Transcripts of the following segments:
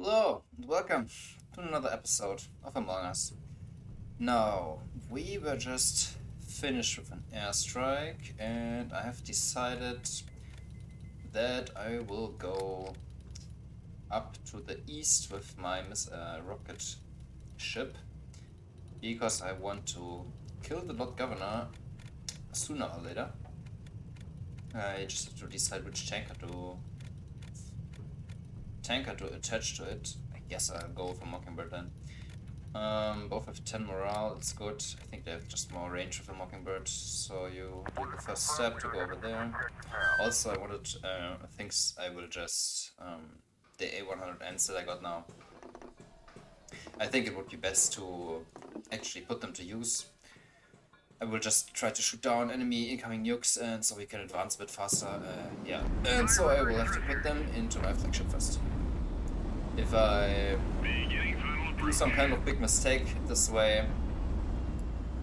Hello, and welcome to another episode of Among Us. Now, we were just finished with an airstrike, and I have decided that I will go up to the east with my rocket ship because I want to kill the Lord Governor sooner or later. I just have to decide which tanker to attach to it. I guess I'll go for Mockingbird then. Both have 10 morale, it's good. I think they have just more range with a Mockingbird, so you do the first step to go over there. Also, I think I will just, the A100Ns that I got now, I think it would be best to actually put them to use. I will just try to shoot down enemy incoming nukes, and so we can advance a bit faster, yeah. And so I will have to put them into my flagship first. If I do some kind of big mistake this way,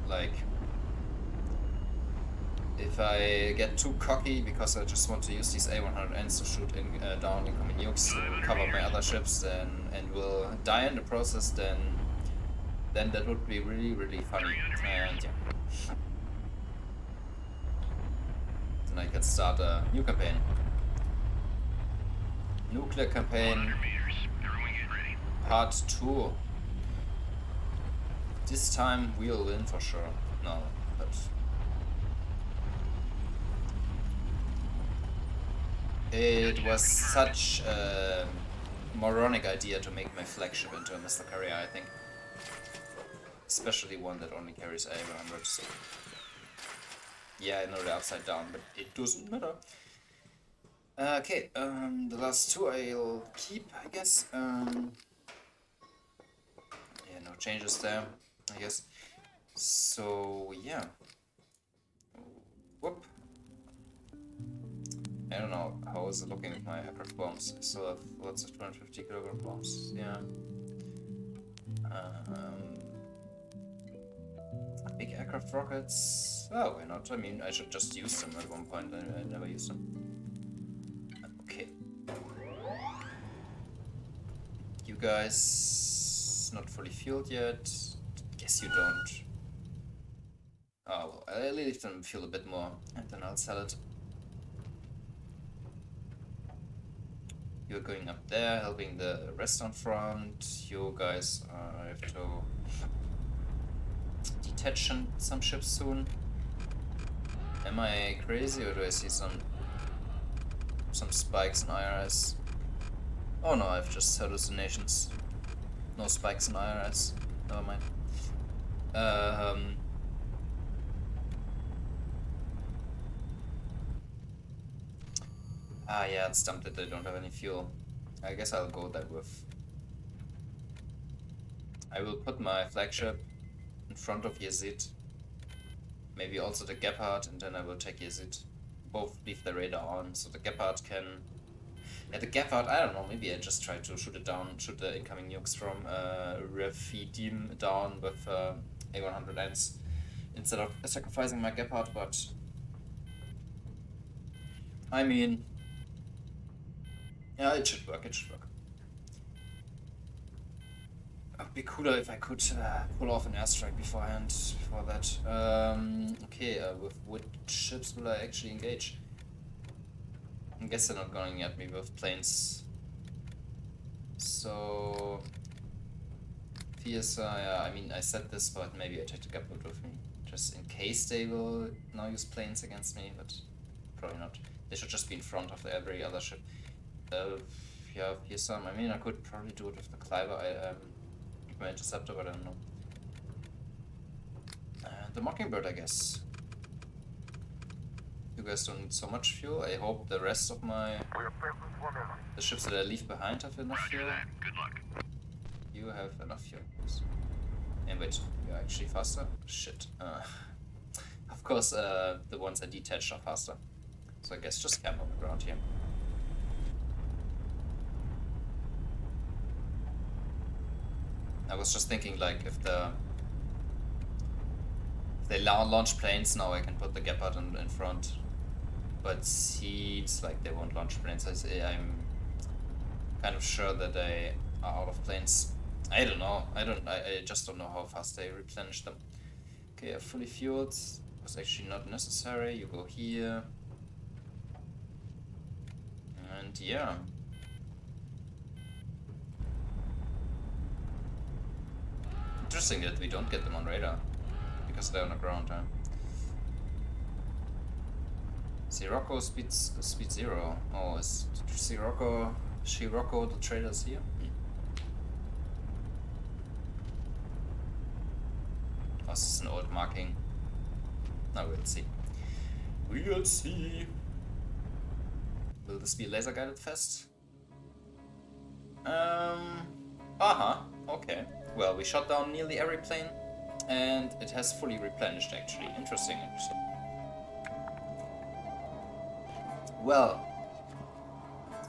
like if I get too cocky because I just want to use these A100Ns to shoot down incoming nukes to cover my other ships and will die in the process, then that would be really funny. And yeah, then I can start a new campaign. Nuclear campaign part 2. This time we'll win for sure. No, but it was such a moronic idea to make my flagship into a Mr. Carrier, I think. Especially one that only carries A100s. Yeah, I know they're upside down, but it doesn't matter. Okay, the last two I'll keep, I guess. Yeah, no changes there, I guess. So, yeah. Whoop. I don't know, how is it looking with my aircraft bombs? I still have lots of 250 kilogram bombs, yeah. Big aircraft rockets? Oh, why not? I mean, I should just use them at one point, I never used them. Okay. You guys not fully fueled yet? Guess you don't. Oh, well, I'll leave them fuel a bit more, and then I'll sell it. You're going up there, helping the rest on front. You guys have to detach some ships soon. Am I crazy, or do I see some spikes in IRS? Oh no, I've just hallucinations. No spikes in IRS. Never mind. Yeah, it's dumb that they don't have any fuel. I guess I'll go that with. I will put my flagship in front of Yazid. Maybe also the Gepard, and then I will take Yazid. Both leave the radar on, so the Gepard can. Yeah, the Gepard, I don't know, maybe I just try to shoot it down, shoot the incoming nukes from Refidim down with A100Ns instead of sacrificing my Gepard, but I mean, yeah, it should work, It would be cooler if I could pull off an airstrike beforehand, before that. Okay, with which ships will I actually engage? I guess they're not going at me with planes. So, yeah, I mean, I said this, but maybe I take the Gepard with me, just in case they will now use planes against me, but probably not. They should just be in front of every other ship. Yeah, PSR, I mean, I could probably do it with the Cliver, with my interceptor, but I don't know. The Mockingbird, I guess. You guys don't need so much fuel. I hope the rest of the ships that I leave behind have enough fuel. Good luck. You have enough fuel. And wait, you're actually faster? Shit. Of course, the ones I detached are faster. So I guess just camp on the ground here. I was just thinking, like, if they launch planes now, I can put the Gepard in front. But it seems like they won't launch planes. I'm kind of sure that they are out of planes. I don't know. I just don't know how fast they replenish them. Okay, fully fueled. Was actually not necessary. You go here. And yeah. Interesting that we don't get them on radar. Because they're on the ground, huh? Sirocco speed 0. Oh, is Sirocco the traders here? Oh, this is an old marking. Now we'll see. We'll see. Will this be a laser guided fest? Okay. Well, we shot down nearly every plane, and it has fully replenished actually. Interesting. Well,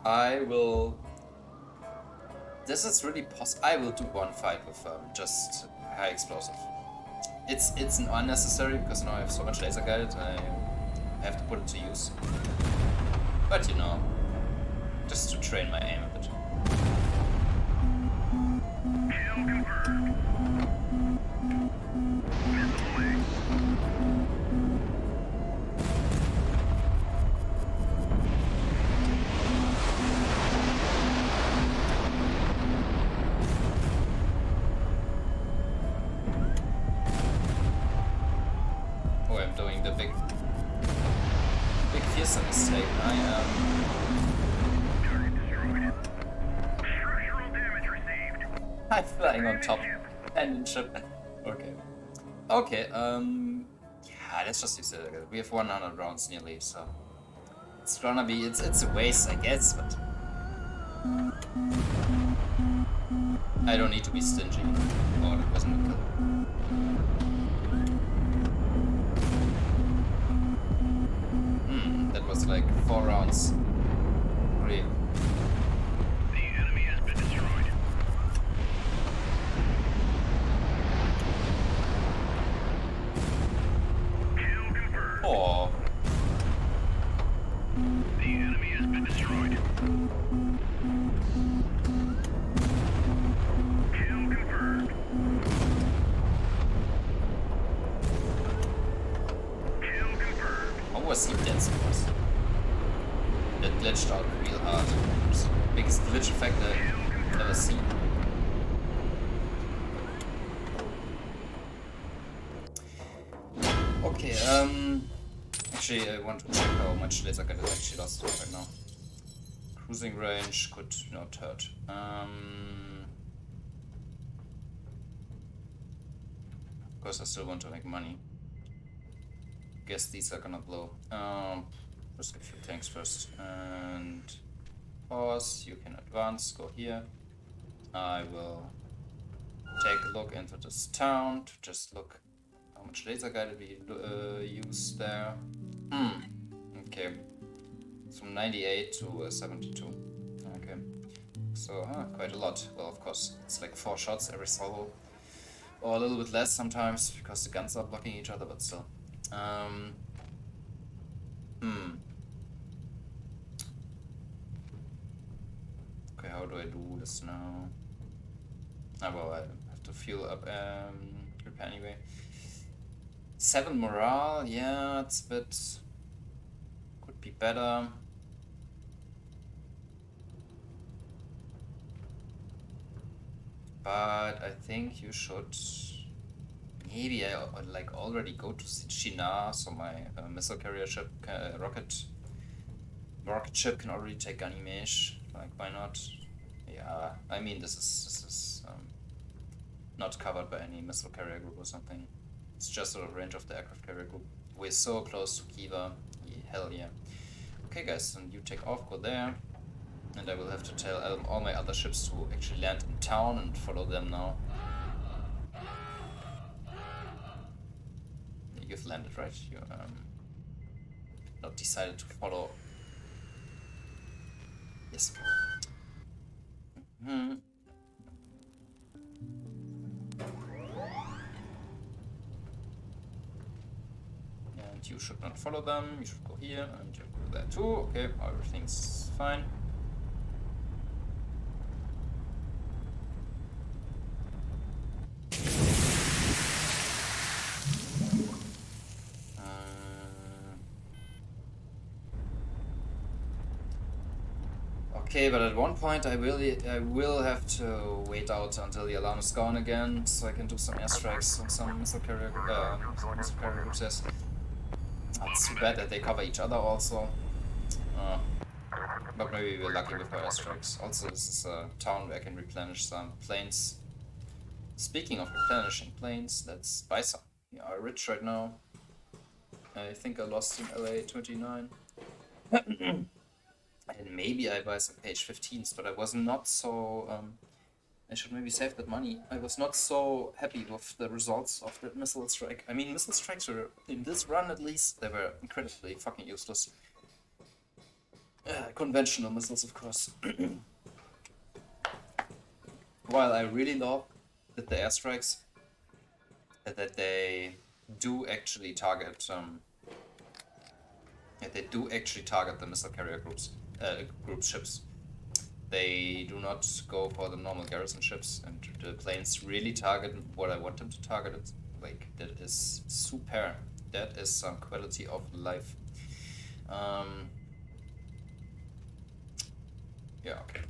I will. This is really possible. I will do one fight with just high explosive. It's unnecessary because now I have so much laser guided. I have to put it to use. But you know, just to train my aim a bit. Kill confirmed. Oh, I'm doing the big fearsome mistake. I am. I'm flying on top. And ship. Okay. Okay, yeah, let's just use it. We have 100 rounds nearly, so it's gonna be it's a waste, I guess, but I don't need to be stingy. Oh, that wasn't a kill. That was like 4 rounds. 3. The enemy has been destroyed. Kill confirmed. Oh. The enemy has been destroyed. Kill confirmed. Kill confirmed. How was he dead so fast? That glitched out real hard. It's the biggest glitch effect I've ever seen. Okay, actually I want to check how much laser guide is actually lost right now. Cruising range could not hurt. Of course I still want to make money. Guess these are gonna blow. Just a few tanks first. And pause, you can advance, go here. I will take a look into this town to just look how much laser guided we use there. Okay. It's from 98 to 72. Okay. So, quite a lot. Well, of course, it's like 4 shots every salvo. Or a little bit less sometimes, because the guns are blocking each other, but still. Okay, how do I do this now? Well, I have to fuel up repair anyway. 7 morale, yeah, it's a bit. Could be better. But I think you should. Maybe I like already go to Shinar, so my missile carrier ship, rocket ship can already take Ganimesh. Like, why not? Yeah, I mean this is not covered by any missile carrier group or something. It's just out of range of the aircraft carrier group. We're so close to Kiva. Yeah, hell yeah. Okay, guys, then you take off, go there, and I will have to tell all my other ships to actually land in town and follow them now. You've landed, right? You not decided to follow. Yes. And you should not follow them. You should go here, and you go there too. Okay, everything's fine. Okay, but at one point I will have to wait out until the alarm is gone again, so I can do some airstrikes on some missile carrier groups. Yes, it's too bad that they cover each other also. But maybe we're lucky with our airstrikes. Also, this is a town where I can replenish some planes. Speaking of replenishing planes, let's buy some. We are rich right now. I think I lost in LA 29. And maybe I buy some page 15s, but I was not so. I should maybe save that money. I was not so happy with the results of the missile strike. I mean, missile strikes were, in this run at least, they were incredibly fucking useless. Conventional missiles, of course. While I really love that the airstrikes, that they do actually target. That they do actually target the missile carrier groups ships. They do not go for the normal garrison ships, and the planes really target what I want them to target. It's like, that is super. That is some quality of life. Yeah, okay.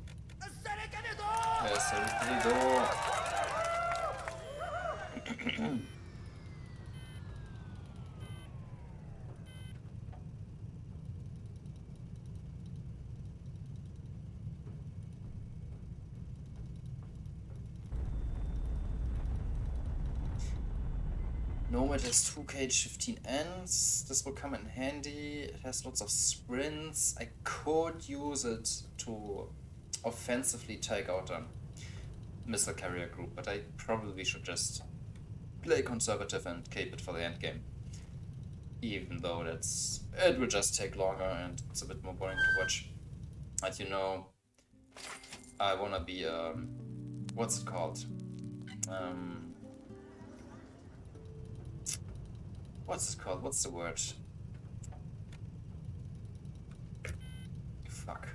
Nomad has 2 KH-15Ns. This will come in handy. It has lots of sprints. I could use it to offensively take out a missile carrier group, but I probably should just play conservative and keep it for the end game. Even though it will just take longer and it's a bit more boring to watch. As you know, I wanna be what's it called? What's it called? What's the word? Fuck.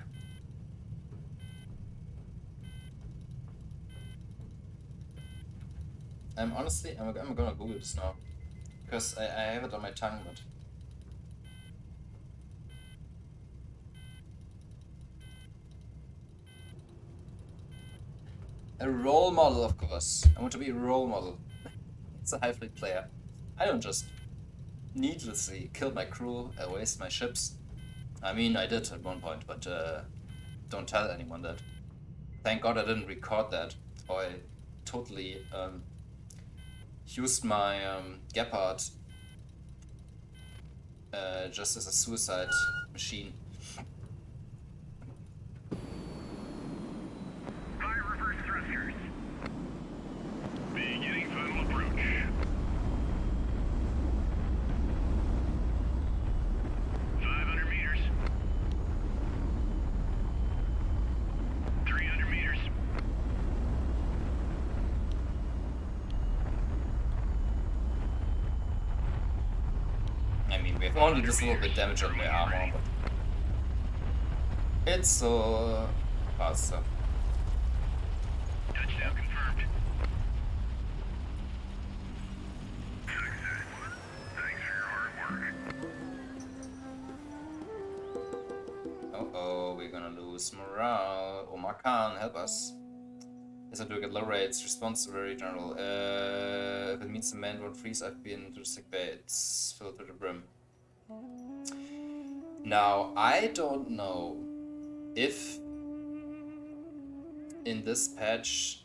Honestly, I'm gonna Google this now. Because I have it on my tongue, but... A role model, of course. I want to be a role model. It's a HighFleet player. I don't just needlessly kill my crew, waste my ships. I mean, I did at one point, but don't tell anyone that. Thank God I didn't record that, or I totally used my Gepard just as a suicide machine. High reverse thrusters. Beginning final approach. 500 meters. 300 meters. I mean, we have only just a little bit damage on the armor, but it's so faster. Touchdown confirmed. Thanks for your hard work. Oh, we're gonna lose morale. Omar Khan, help us. Yes, I do get low rates. Response very general. If it means the man won't freeze, I've been to the sick bay. It's filled to the brim. Now, I don't know if in this patch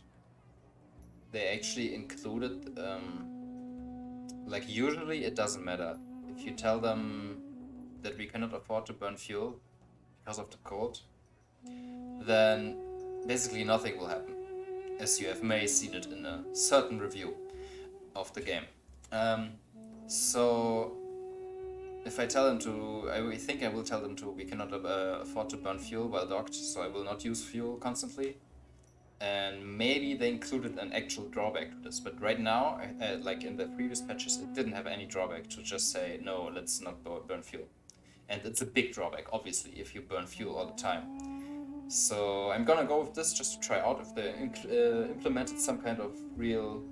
they actually included, like, usually it doesn't matter. If you tell them that we cannot afford to burn fuel because of the cold, then basically nothing will happen, as you have may seen it in a certain review of the game. So if I tell them to, I think I will tell them to, we cannot afford to burn fuel while docked, so I will not use fuel constantly. And maybe they included an actual drawback to this, but right now, like in the previous patches, it didn't have any drawback to just say, no, let's not burn fuel. And it's a big drawback, obviously, if you burn fuel all the time. So I'm gonna go with this just to try out if they implemented some kind of real,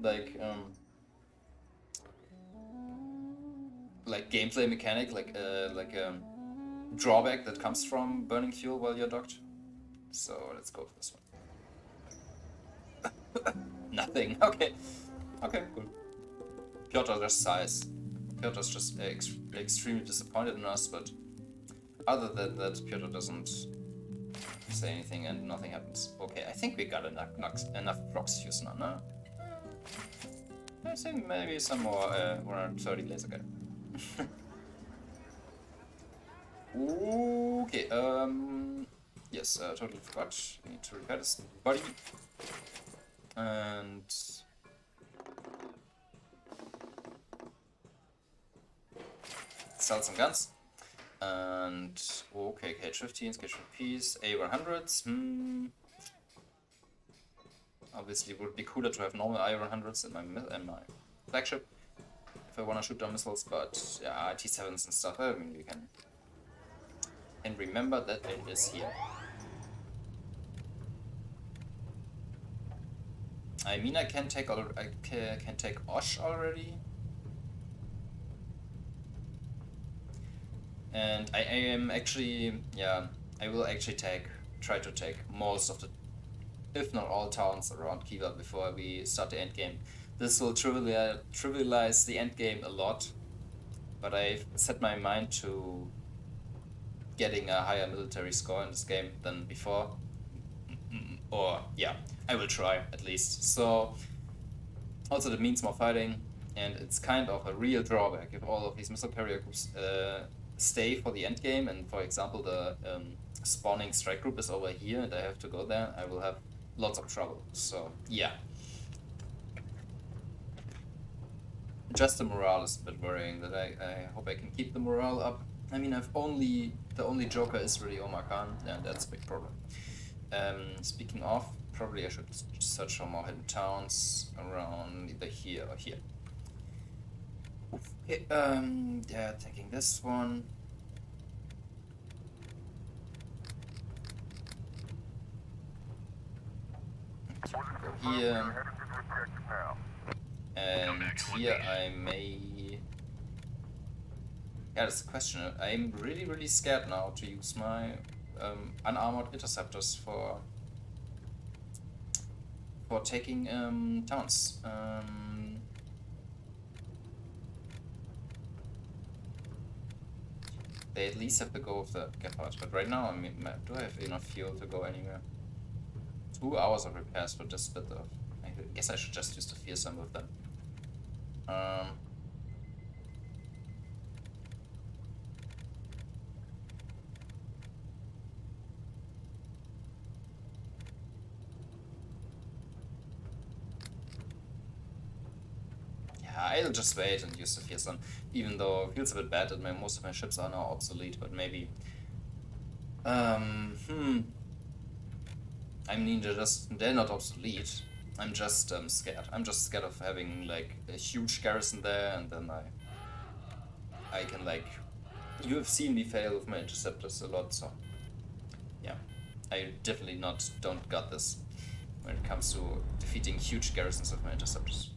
like gameplay mechanic, like drawback that comes from burning fuel while you're docked. So let's go for this one. Nothing. Okay. Okay, cool. Piotr just sighs. Piotr's just extremely disappointed in us, but other than that, Piotr doesn't say anything and nothing happens. Okay, I think we got enough procs use now, no? I think maybe some more 130 laser gun. Okay, yes, totally forgot. We need to repair this body. And sell some guns. And okay, KH-15s, KH-1Ps, A100s. Obviously, it would be cooler to have normal A100s in my flagship if I want to shoot down missiles, but yeah, T7s and stuff. I mean, we can remember that it is here. I mean, I can take Osh already. And I am actually, yeah, I will actually try to take most of the, if not all, towns around Kiva before we start the end game. This will trivialize the end game a lot, but I've set my mind to getting a higher military score in this game than before. Or, yeah, I will try at least. So, also that means more fighting, and it's kind of a real drawback if all of these missile carrier groups stay for the end game, and for example the spawning strike group is over here and I have to go there. I will have lots of trouble. So yeah, just the morale is a bit worrying. That I hope I can keep the morale up. I mean, the only joker is really Omar Khan, and that's a big problem. Speaking of, probably I should search for more hidden towns around either here or here. Okay, yeah, taking this one. Go here. And here I may... Yeah, that's the question. I'm really scared now to use my unarmored interceptors for taking towns. They at least have to go with the Gepard, but right now, I mean, do I have enough fuel to go anywhere? 2 hours of repairs for this bit of... I guess I should just use the fearsome with them. I'll just wait and use the fearsome, even though it feels a bit bad that most of my ships are now obsolete, but maybe... I mean, they're not obsolete, I'm just scared. I'm just scared of having, like, a huge garrison there, and then I can, like... You have seen me fail with my interceptors a lot, so... Yeah, I definitely don't got this when it comes to defeating huge garrisons with my interceptors.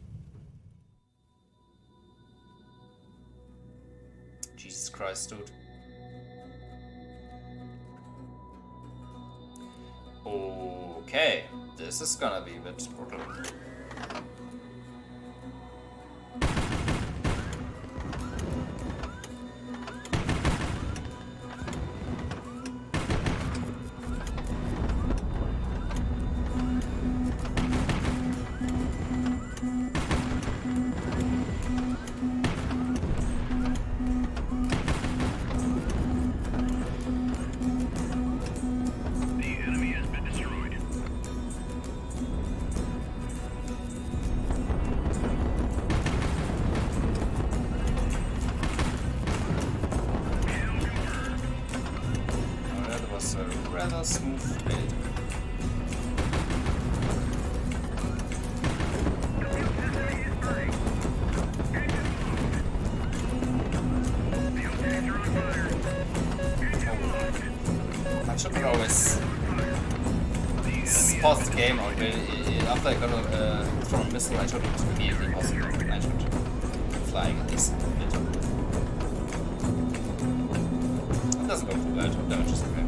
Jesus Christ, dude. Okay, this is gonna be a bit brutal. Rather smooth build. I shouldn't always pause the game already. After I got a thrown missile, I should immediately pause it. I should be flying at least a bit. doesn't go too bad. Damage is okay.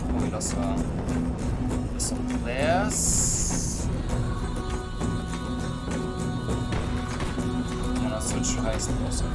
Oh, we lost some players. I'm gonna switch to high explosive.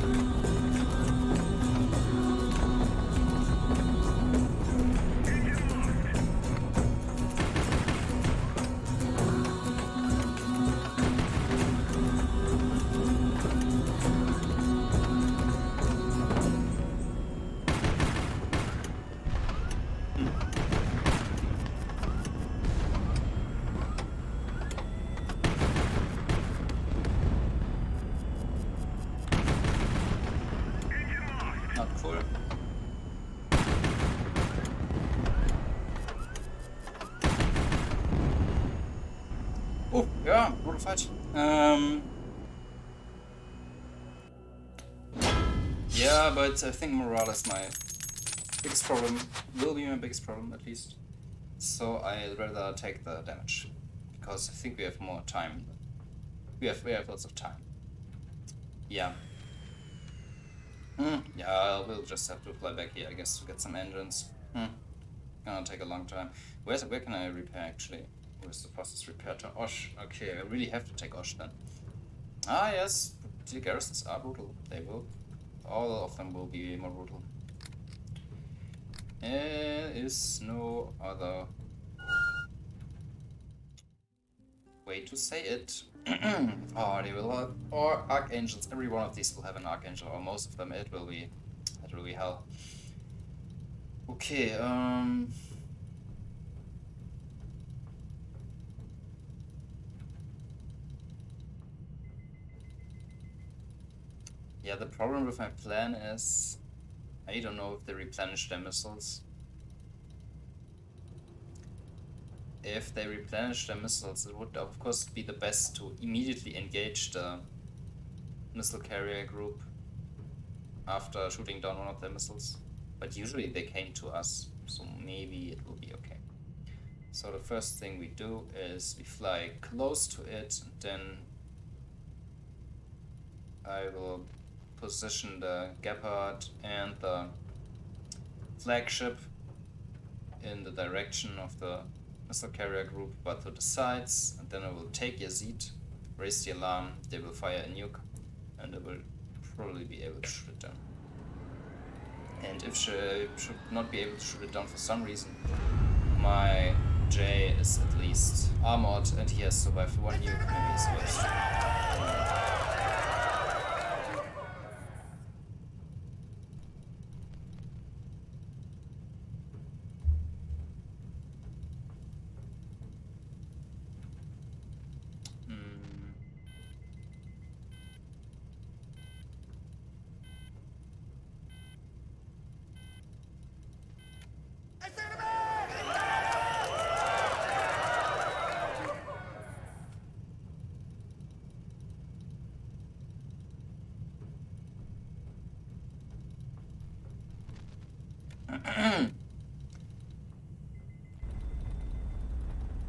Not cool. Oh, yeah, brutal fight. Yeah, but I think morale is my biggest problem. Will be my biggest problem, at least. So I'd rather take the damage. Because I think we have more time. We have lots of time. Yeah. Yeah, we'll just have to fly back here, I guess, to get some engines. Gonna take a long time. Where can I repair, actually? Where's the fastest repair to Osh? Okay, I really have to take Osh then. Ah, yes, the garrisons are brutal. They will. All of them will be more brutal. There is no other way to say it. Oh, they will have, or archangels. Every one of these will have an archangel, or most of them. It will be hell. Okay. Yeah, the problem with my plan is I don't know if they replenish their missiles. If they replenish their missiles, it would of course be the best to immediately engage the missile carrier group after shooting down one of their missiles. But usually they came to us, so maybe it will be okay. So the first thing we do is we fly close to it, and then I will position the Gepard and the flagship in the direction of the missile carrier group, but to the sides, and then I will take Yazid, raise the alarm, they will fire a nuke, and I will probably be able to shoot it down. And if she should not be able to shoot it down for some reason, my J is at least armored and he has survived one nuke, maybe he's worse.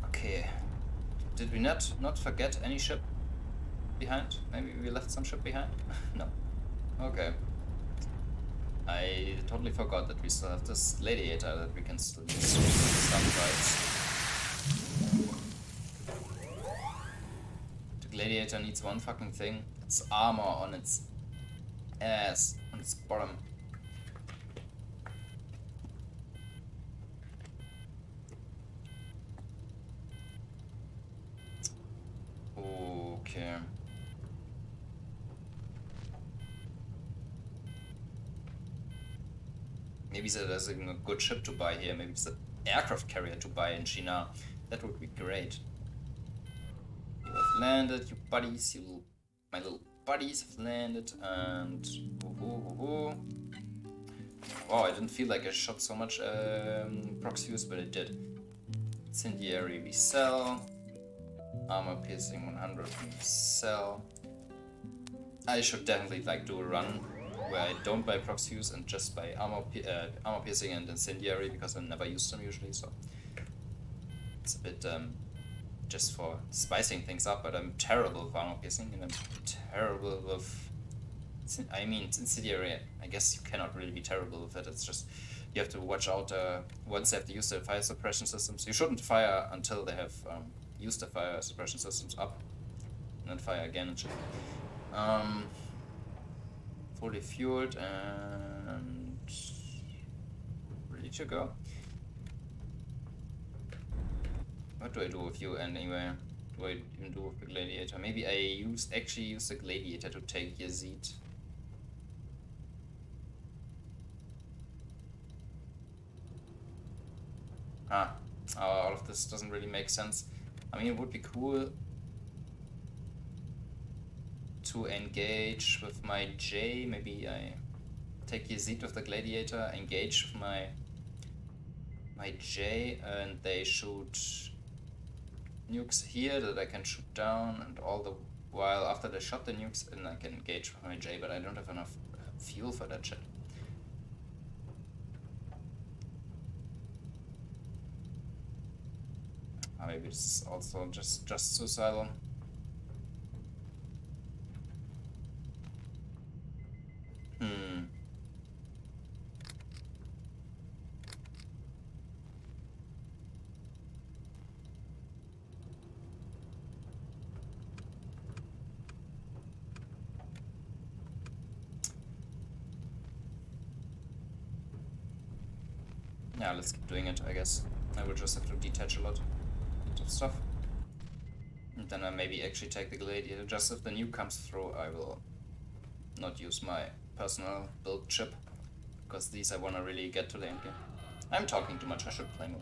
Okay. Did we not forget any ship behind? Maybe we left some ship behind? No. Okay. I totally forgot that we still have this gladiator that we can still use some fights. The gladiator needs one fucking thing. It's armor on its ass, on its bottom. Okay. Maybe there's a good ship to buy here. Maybe it's an aircraft carrier to buy in Shinar. That would be great. You have landed, you buddies. My little buddies have landed, and oh, I didn't feel like I shot so much prox fuse, but it did. Incendiary we sell. Armor piercing 100 we sell. I should definitely like do a run where I don't buy proc fuse and just buy armor piercing and incendiary because I never use them usually, so it's a bit just for spicing things up, but I'm terrible with armor piercing and I'm terrible with, I mean, incendiary, I guess you cannot really be terrible with it, it's just you have to watch out once they have to use their fire suppression systems. You shouldn't fire until they have used the fire suppression systems up, and then fire again and shit. Fully fueled and ready to go. What do I do with you anyway? Do I even do with the gladiator? Maybe I actually use the gladiator to take Yazid. All of this doesn't really make sense. I mean, it would be cool to engage with my J. Maybe I take Yazid with the gladiator, engage with my J, and they shoot nukes here that I can shoot down, and all the while after they shot the nukes, and I can engage with my J, but I don't have enough fuel for that shit. Maybe this is also just suicidal. Yeah, let's keep doing it, I guess. I will just have to detach a lot of stuff. And then I maybe actually take the gladiator. Just if the nuke comes through, I will not use my personal build chip, because these I want to really get to the end game. I'm talking too much, I should play more.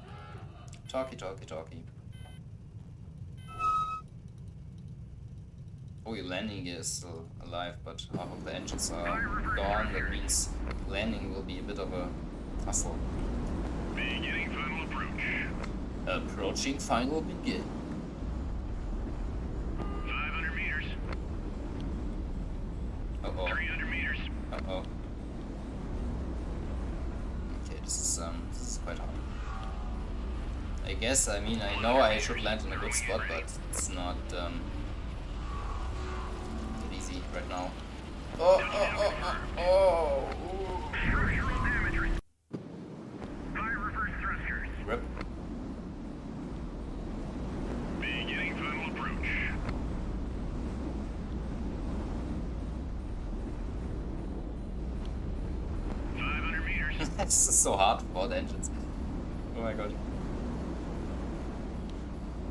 Talky. Oh, your landing gear is still alive, but half of the engines are gone. That means landing will be a bit of a hassle. Beginning final approach. Approaching final begin. 500 meters. Uh-oh. 300 meters. Uh-oh. Okay, this is quite hard. I guess, I mean, I know I should land in a good spot, but it's not that easy right now. Oh! Structural damage. Fire reverse thrusters. Rip. Beginning final approach. 500 meters. This is so hard for the engines. Oh my god.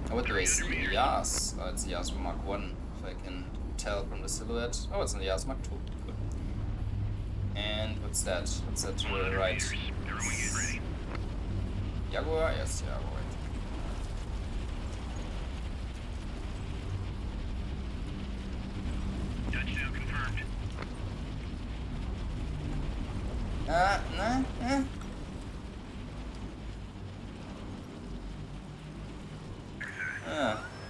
What do I see? Yas. Oh, it's Yas Mark 1, if I can tell from the silhouette. Oh, it's a Yas Mark 2. Good. And what's that? What's that to the right? Throwing it ready. Jaguar? Yes, Jaguar. Touchdown confirmed. Nah.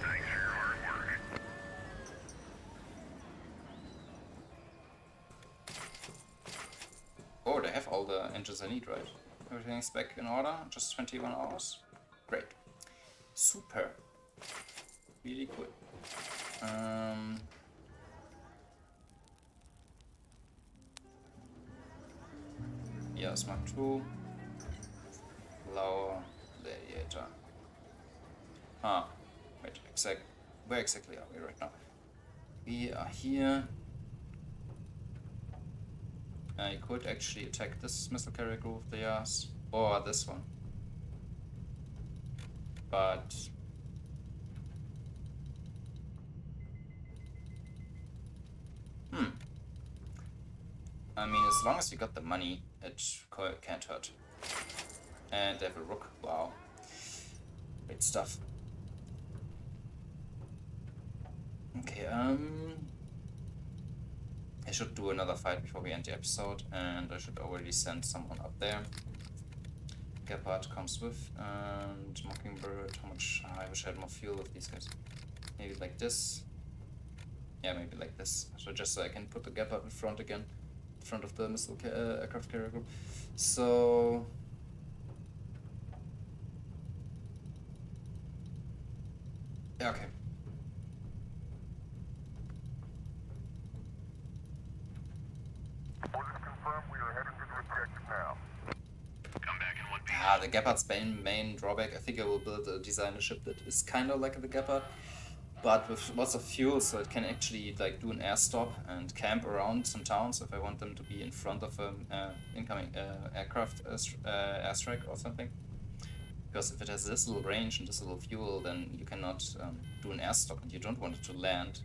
Thanks for your hard work. Oh, they have all the engines I need, right? Everything's back in order, just 21 hours. Great. Super. Really cool. Yeah, Smart 2. Lower Gladiator. Wait, where exactly are we right now? We are here. I could actually attack this missile carrier group with the Yas, or this one. But I mean, as long as we got the money, it can't hurt. And they have a rook. Wow. Great stuff. Okay, I should do another fight before we end the episode, and I should already send someone up there. Gepard comes with, and Mockingbird. How much? I wish I had more fuel with these guys. Maybe like this. Yeah, maybe like this. So just so I can put the Gepard in front again. front of the missile aircraft carrier group. So yeah, okay. Orders confirmed. We are heading to the objective now. Come back in one piece. The Gepard's main drawback, I think I will design a ship that is kind of like the Gepard, but with lots of fuel, so it can actually like do an air stop and camp around some towns if I want them to be in front of an incoming aircraft airstrike or something. Because if it has this little range and this little fuel, then you cannot do an air stop, and you don't want it to land.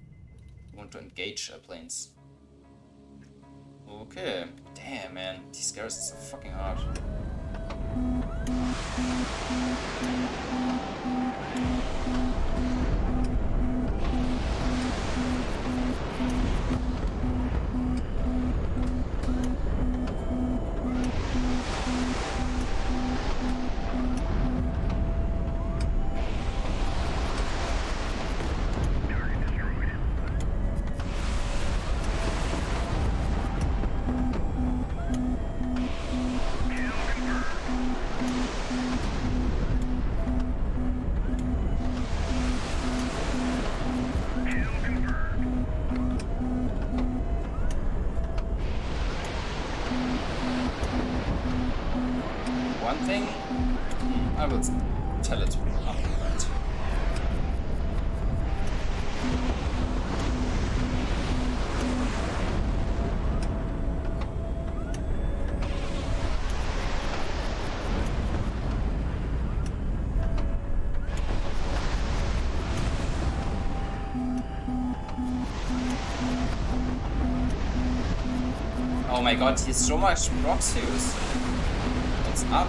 You want to engage airplanes. Okay, damn man, these garrisons are fucking hard. One thing, I will tell it upfront. Oh my god, he's so much rocks used. What's up?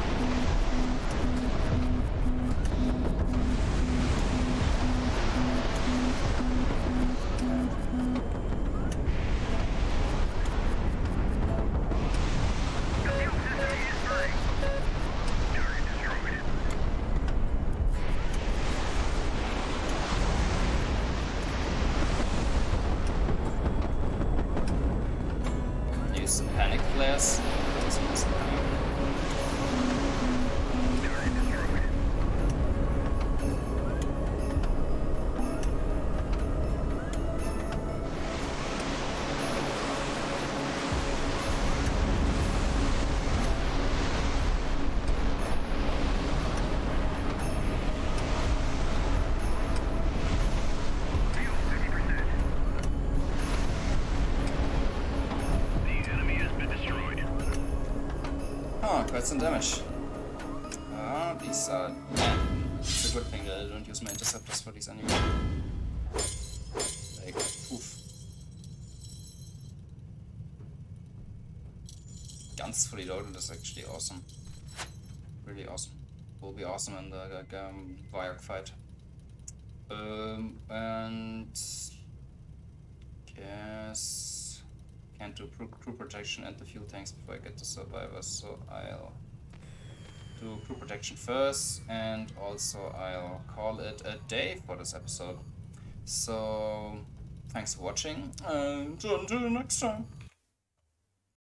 Use some panic flares. Quite some damage. These are... It's a good thing that I don't use my interceptors for these anymore. Like, oof. Guns fully loaded is actually awesome. Really awesome. Will be awesome in the Varg fight. And... guess... Can't do crew protection and the fuel tanks before I get to survivors, so I'll do crew protection first, and also I'll call it a day for this episode. So, thanks for watching, and until next time.